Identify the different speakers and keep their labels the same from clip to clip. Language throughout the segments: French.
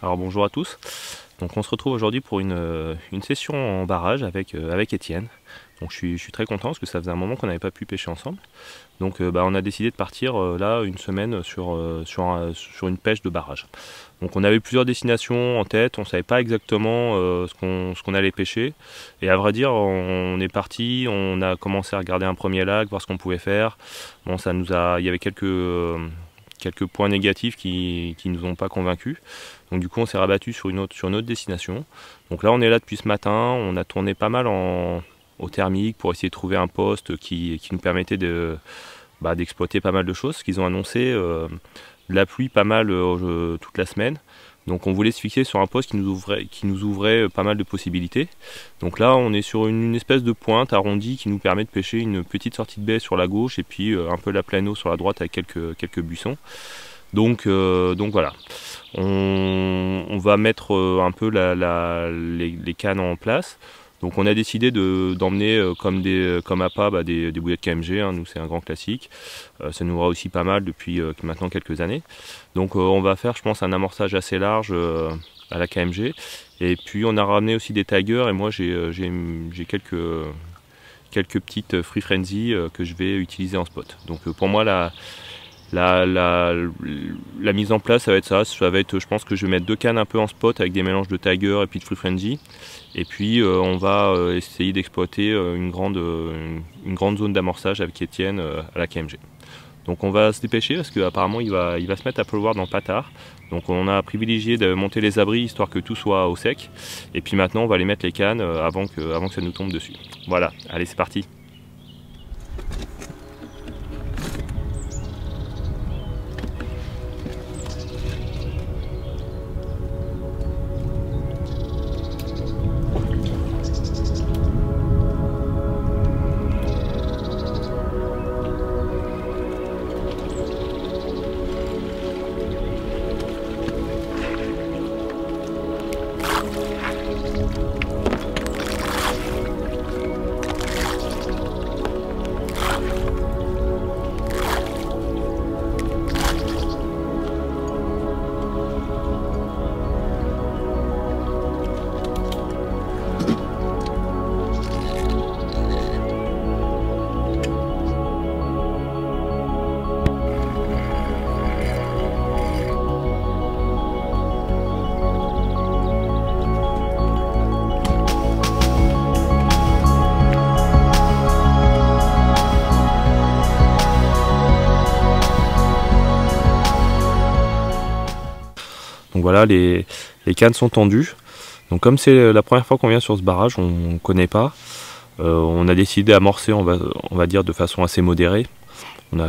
Speaker 1: Alors bonjour à tous. Donc on se retrouve aujourd'hui pour une session en barrage avec Étienne. Donc je suis très content parce que ça faisait un moment qu'on n'avait pas pu pêcher ensemble. Donc on a décidé de partir là une semaine sur une pêche de barrage. Donc on avait plusieurs destinations en tête, on ne savait pas exactement ce qu'on allait pêcher. Et à vrai dire, on est parti, on a commencé à regarder un premier lac, voir ce qu'on pouvait faire. Bon, il y avait quelques points négatifs qui nous ont pas convaincus. Donc du coup on s'est rabattu sur une autre destination. Donc là on est là depuis ce matin, on a tourné pas mal au thermique pour essayer de trouver un poste qui nous permettait d'exploiter pas mal de choses. Parce qu'ils ont annoncé de la pluie pas mal toute la semaine. Donc on voulait se fixer sur un poste qui nous ouvrait pas mal de possibilités. Donc là on est sur une espèce de pointe arrondie qui nous permet de pêcher une petite sortie de baie sur la gauche et puis un peu la pleine eau sur la droite avec quelques buissons. Donc voilà, on va mettre un peu les cannes en place. Donc on a décidé d'emmener comme appât des bouillettes KMG, hein, nous c'est un grand classique. Ça nous va aussi pas mal depuis maintenant quelques années. Donc on va faire je pense un amorçage assez large à la KMG. Et puis on a ramené aussi des tigers et moi j'ai quelques petites Free Frenzy que je vais utiliser en spot. Donc pour moi la mise en place ça va être je pense que je vais mettre 2 cannes un peu en spot avec des mélanges de Tiger et puis de Free Frenzy et puis on va essayer d'exploiter une grande zone d'amorçage avec Étienne à la KMG. Donc on va se dépêcher parce qu'apparemment il va se mettre à pleuvoir dans pas tard. Donc on a privilégié de monter les abris histoire que tout soit au sec et puis maintenant on va aller mettre les cannes avant que ça nous tombe dessus. Voilà, allez c'est parti. Donc voilà, les cannes sont tendues. Donc comme c'est la première fois qu'on vient sur ce barrage, on ne connaît pas. On a décidé d'amorcer, on va dire, de façon assez modérée. On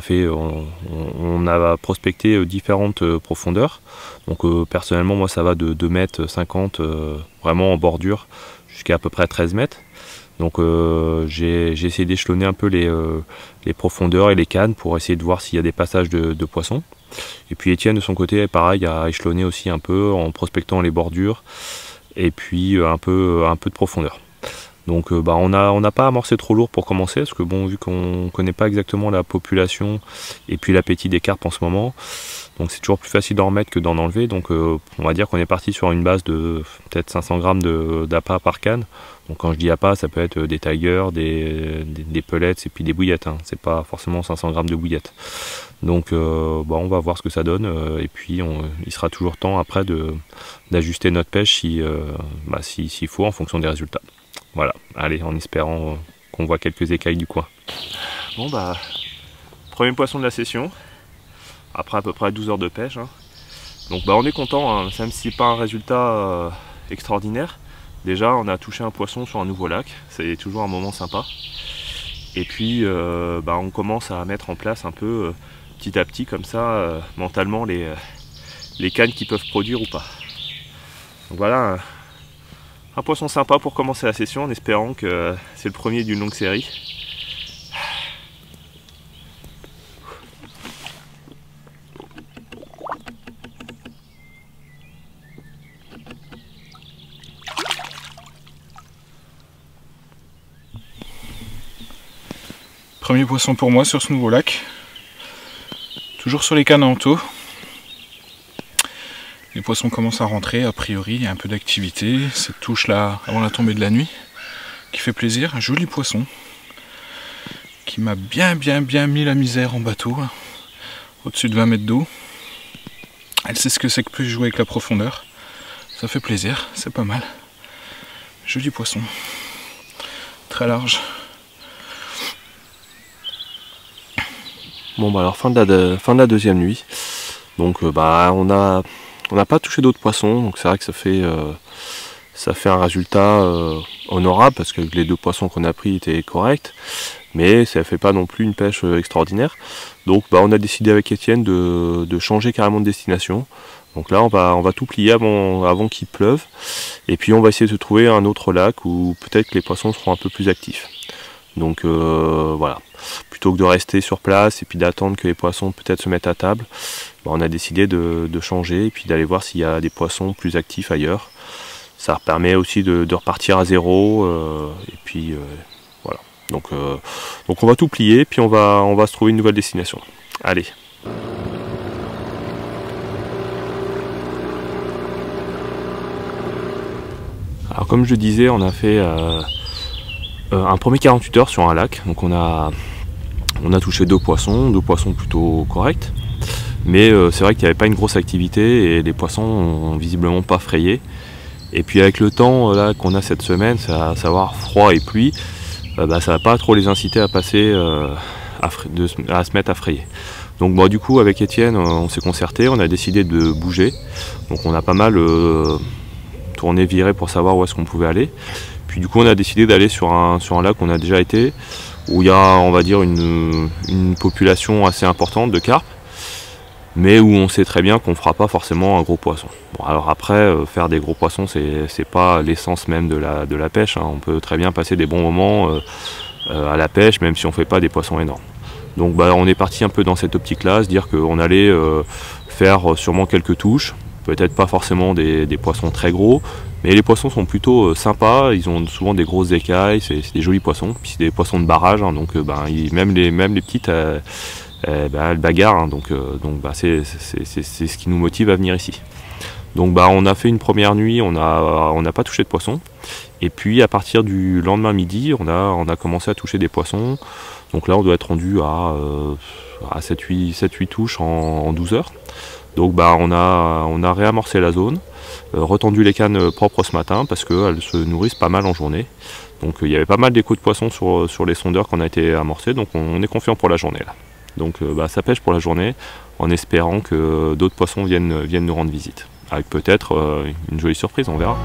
Speaker 1: a prospecté différentes profondeurs. Donc personnellement, moi ça va de 2,50 m vraiment en bordure jusqu'à peu près 13 mètres. Donc j'ai essayé d'échelonner un peu les profondeurs et les cannes pour essayer de voir s'il y a des passages de poissons. Et puis Étienne de son côté, pareil, a échelonné aussi un peu en prospectant les bordures et puis un peu de profondeur. Donc on n'a pas amorcé trop lourd pour commencer parce que bon, vu qu'on ne connaît pas exactement la population et puis l'appétit des carpes en ce moment, donc c'est toujours plus facile d'en remettre que d'en enlever. Donc on va dire qu'on est parti sur une base de peut-être 500 grammes d'appât par canne. Donc quand je dis appât, ça peut être des tigers, des pellets et puis des bouillettes, hein. C'est pas forcément 500 grammes de bouillettes. Donc on va voir ce que ça donne et puis il sera toujours temps après d'ajuster notre pêche s'il faut en fonction des résultats. Voilà, allez, en espérant qu'on voit quelques écailles du coin. Bon premier poisson de la session, après à peu près 12 heures de pêche, hein. Donc on est content, hein, même si c'est pas un résultat extraordinaire. Déjà on a touché un poisson sur un nouveau lac, c'est toujours un moment sympa. Et puis on commence à mettre en place un peu petit à petit comme ça mentalement les cannes qui peuvent produire ou pas. Donc voilà un poisson sympa pour commencer la session en espérant que c'est le premier d'une longue série.
Speaker 2: Premier poisson pour moi sur ce nouveau lac. Toujours sur les cannes en taux. les poissons commencent à rentrer, a priori, il y a un peu d'activité. Cette touche là, avant la tombée de la nuit, qui fait plaisir. Un joli poisson, qui m'a bien mis la misère en bateau, au-dessus de 20 mètres d'eau. Elle sait ce que c'est que plus jouer avec la profondeur. Ça fait plaisir, c'est pas mal. Joli poisson. Très large.
Speaker 3: Bon bah alors fin de la deuxième nuit. Donc on n'a pas touché d'autres poissons, donc c'est vrai que ça fait un résultat honorable parce que les 2 poissons qu'on a pris étaient corrects, mais ça fait pas non plus une pêche extraordinaire. Donc on a décidé avec Étienne de changer carrément de destination. Donc là on va tout plier avant qu'il pleuve, et puis on va essayer de trouver un autre lac où peut-être que les poissons seront un peu plus actifs. Donc voilà, plutôt que de rester sur place et puis d'attendre que les poissons peut-être se mettent à table, on a décidé de changer et puis d'aller voir s'il y a des poissons plus actifs ailleurs. Ça permet aussi de repartir à zéro, et puis voilà. Donc on va tout plier, puis on va se trouver une nouvelle destination. Allez. Alors comme je disais, on a fait un premier 48 heures sur un lac. Donc on a touché 2 poissons plutôt corrects. Mais c'est vrai qu'il n'y avait pas une grosse activité et les poissons n'ont visiblement pas frayé. Et puis avec le temps là qu'on a cette semaine, à savoir froid et pluie, ça va pas trop les inciter à passer à se mettre à frayer. Donc du coup avec Étienne on s'est concerté, on a décidé de bouger. Donc on a pas mal tourné, viré pour savoir où est-ce qu'on pouvait aller. Puis du coup on a décidé d'aller sur un lac où on a déjà été, où il y a on va dire une population assez importante de carpes, mais où on sait très bien qu'on ne fera pas forcément un gros poisson. Bon, alors après, faire des gros poissons, c'est pas l'essence même de la pêche, hein. On peut très bien passer des bons moments à la pêche, même si on ne fait pas des poissons énormes. Donc on est parti un peu dans cette optique-là, se dire qu'on allait faire sûrement quelques touches, peut-être pas forcément des poissons très gros, mais les poissons sont plutôt sympas, ils ont souvent des grosses écailles, c'est des jolis poissons, puis c'est des poissons de barrage, hein, donc même les petites... elles bagarrent, hein, donc c'est ce qui nous motive à venir ici. Donc on a fait une première nuit, on n'a pas touché de poisson, et puis à partir du lendemain midi, on a commencé à toucher des poissons. Donc là on doit être rendu à 7-8 touches en 12 heures. Donc on a réamorcé la zone, retendu les cannes propres ce matin parce qu'elles se nourrissent pas mal en journée. Donc il y avait pas mal d'échos de poissons sur les sondeurs qu'on a été amorcés, donc on est confiant pour la journée là. Donc ça pêche pour la journée, en espérant que d'autres poissons viennent nous rendre visite. Avec peut-être une jolie surprise, on verra.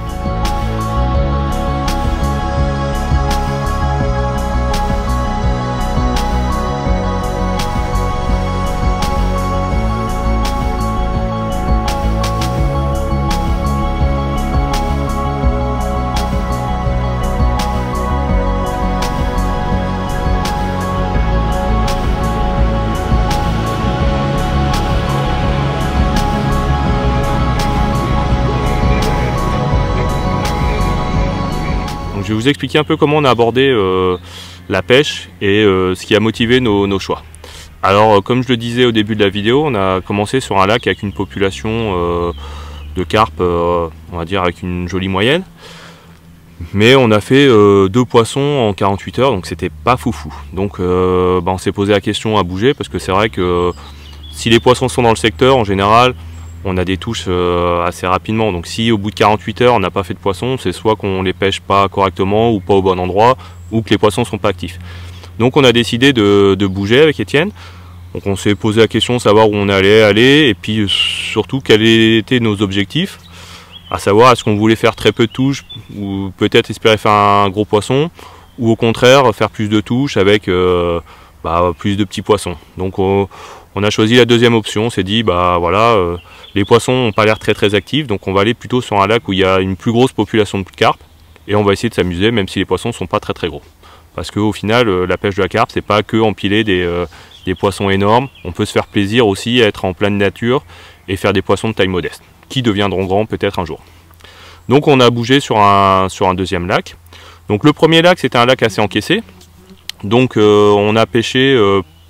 Speaker 3: Je vais vous expliquer un peu comment on a abordé la pêche et ce qui a motivé nos choix. Alors comme je le disais au début de la vidéo, on a commencé sur un lac avec une population de carpes, on va dire avec une jolie moyenne. Mais on a fait 2 poissons en 48 heures, donc c'était pas foufou. Donc on s'est posé la question à bouger, parce que c'est vrai que si les poissons sont dans le secteur, en général, on a des touches assez rapidement. Donc si au bout de 48 heures on n'a pas fait de poissons, c'est soit qu'on les pêche pas correctement ou pas au bon endroit, ou que les poissons sont pas actifs. Donc on a décidé de bouger avec Étienne. Donc on s'est posé la question de savoir où on allait aller, et puis surtout quels étaient nos objectifs, à savoir est-ce qu'on voulait faire très peu de touches, ou peut-être espérer faire un gros poisson, ou au contraire faire plus de touches avec plus de petits poissons. Donc on a choisi la deuxième option, on s'est dit les poissons n'ont pas l'air très actifs, donc on va aller plutôt sur un lac où il y a une plus grosse population de carpes, et on va essayer de s'amuser même si les poissons ne sont pas très gros. Parce qu'au final, la pêche de la carpe, c'est pas que empiler des poissons énormes, on peut se faire plaisir aussi à être en pleine nature et faire des poissons de taille modeste, qui deviendront grands peut-être un jour. Donc on a bougé sur un deuxième lac. Donc le premier lac, c'était un lac assez encaissé, donc on a pêché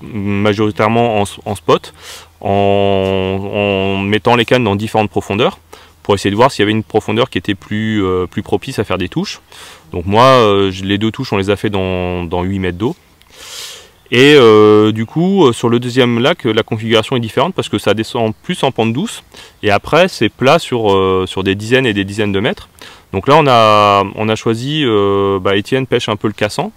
Speaker 3: majoritairement en spot, en mettant les cannes dans différentes profondeurs pour essayer de voir s'il y avait une profondeur qui était plus propice à faire des touches. Donc moi, les 2 touches, on les a fait dans 8 mètres d'eau. Et du coup, sur le deuxième lac, la configuration est différente parce que ça descend plus en pente douce. Et après, c'est plat sur des dizaines et des dizaines de mètres. Donc là, on a choisi, Étienne pêche un peu le cassant.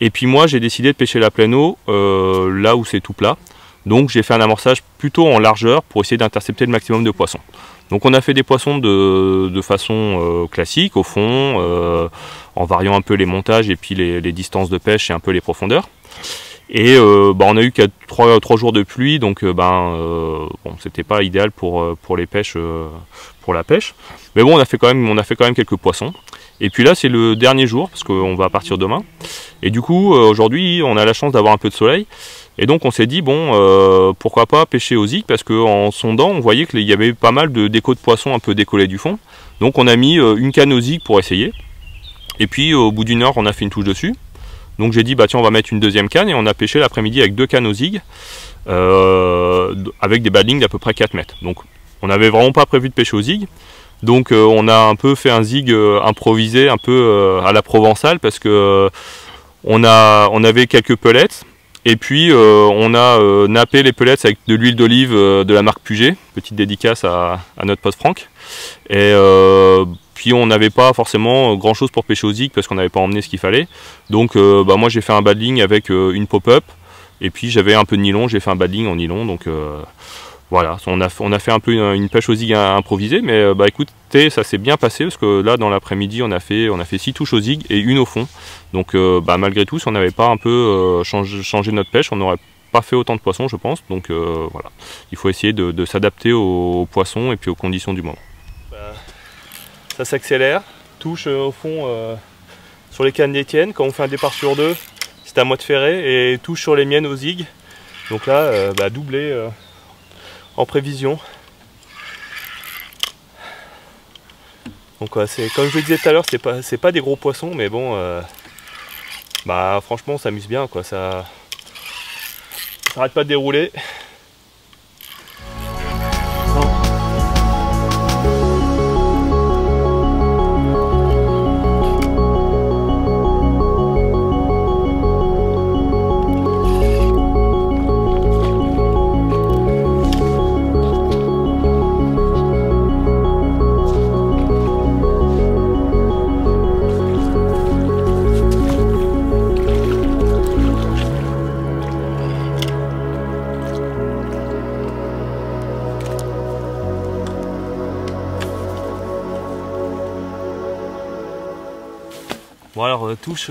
Speaker 3: Et puis moi, j'ai décidé de pêcher la pleine eau là où c'est tout plat. Donc j'ai fait un amorçage plutôt en largeur pour essayer d'intercepter le maximum de poissons. Donc on a fait des poissons de façon classique, au fond, en variant un peu les montages et puis les distances de pêche et un peu les profondeurs. Et on a eu 3 jours de pluie, donc bon, c'était pas idéal pour les pêches, pour la pêche. Mais bon, on a fait quand même quelques poissons. Et puis là, c'est le dernier jour, parce qu'on va partir demain. Et du coup, aujourd'hui, on a la chance d'avoir un peu de soleil. Et donc on s'est dit, bon, pourquoi pas pêcher au zig, parce qu'en sondant, on voyait qu'il y avait pas mal d'échos de poissons un peu décollés du fond. Donc on a mis une canne au zig pour essayer. Et puis au bout d'1 heure, on a fait une touche dessus. Donc j'ai dit, bah tiens, on va mettre une deuxième canne, et on a pêché l'après-midi avec 2 cannes au zig, avec des badlings d'à peu près 4 mètres. Donc on n'avait vraiment pas prévu de pêcher au zig. Donc on a un peu fait un zig improvisé, un peu à la provençale, parce que on avait quelques pellets. Et puis on a nappé les pellets avec de l'huile d'olive de la marque Puget, petite dédicace à notre pote Franck. Et puis on n'avait pas forcément grand chose pour pêcher au zig parce qu'on n'avait pas emmené ce qu'il fallait. Donc moi j'ai fait un badling avec une pop-up, et puis j'avais un peu de nylon, j'ai fait un badling en nylon. Donc voilà, on a fait un peu une pêche au zig improvisée, mais écoutez, ça s'est bien passé parce que là dans l'après-midi on a fait 6 touches au zig et une au fond. Donc malgré tout, si on n'avait pas un peu changé notre pêche, on n'aurait pas fait autant de poissons, je pense. Donc voilà, il faut essayer de s'adapter aux poissons et puis aux conditions du moment. Ça s'accélère, touche au fond sur les cannes d'Étienne. Quand on fait un départ sur 2, c'est à moi de ferrer, et touche sur les miennes au zig. Donc là, doublé en prévision. Donc c'est comme je le disais tout à l'heure, c'est pas des gros poissons, mais bon, franchement on s'amuse bien, quoi. Ça arrête pas de dérouler. Bon alors touche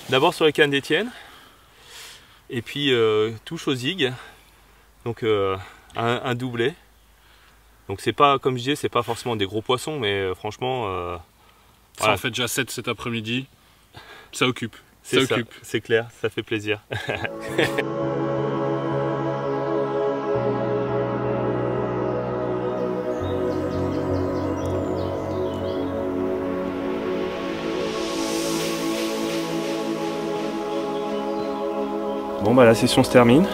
Speaker 3: d'abord sur les cannes d'Étienne, et puis touche au zig, donc un doublé. Donc c'est pas, comme je disais, c'est pas forcément des gros poissons, mais franchement
Speaker 2: ça voilà. En fait déjà 7 cet après-midi, ça occupe.
Speaker 3: C'est clair, ça fait plaisir. Bon la session se termine.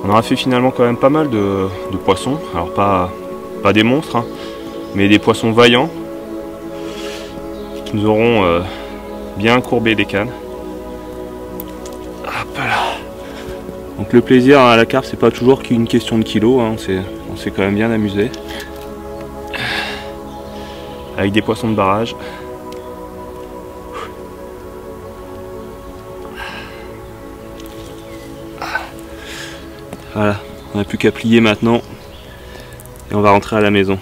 Speaker 3: On aura fait finalement quand même pas mal de poissons. Alors pas des monstres, hein, mais des poissons vaillants qui nous auront bien courbé les cannes. Hop là. Donc le plaisir à la carpe, c'est pas toujours qu'une question de kilos, hein. On s'est quand même bien amusé. Avec des poissons de barrage. Voilà, on n'a plus qu'à plier maintenant et on va rentrer à la maison.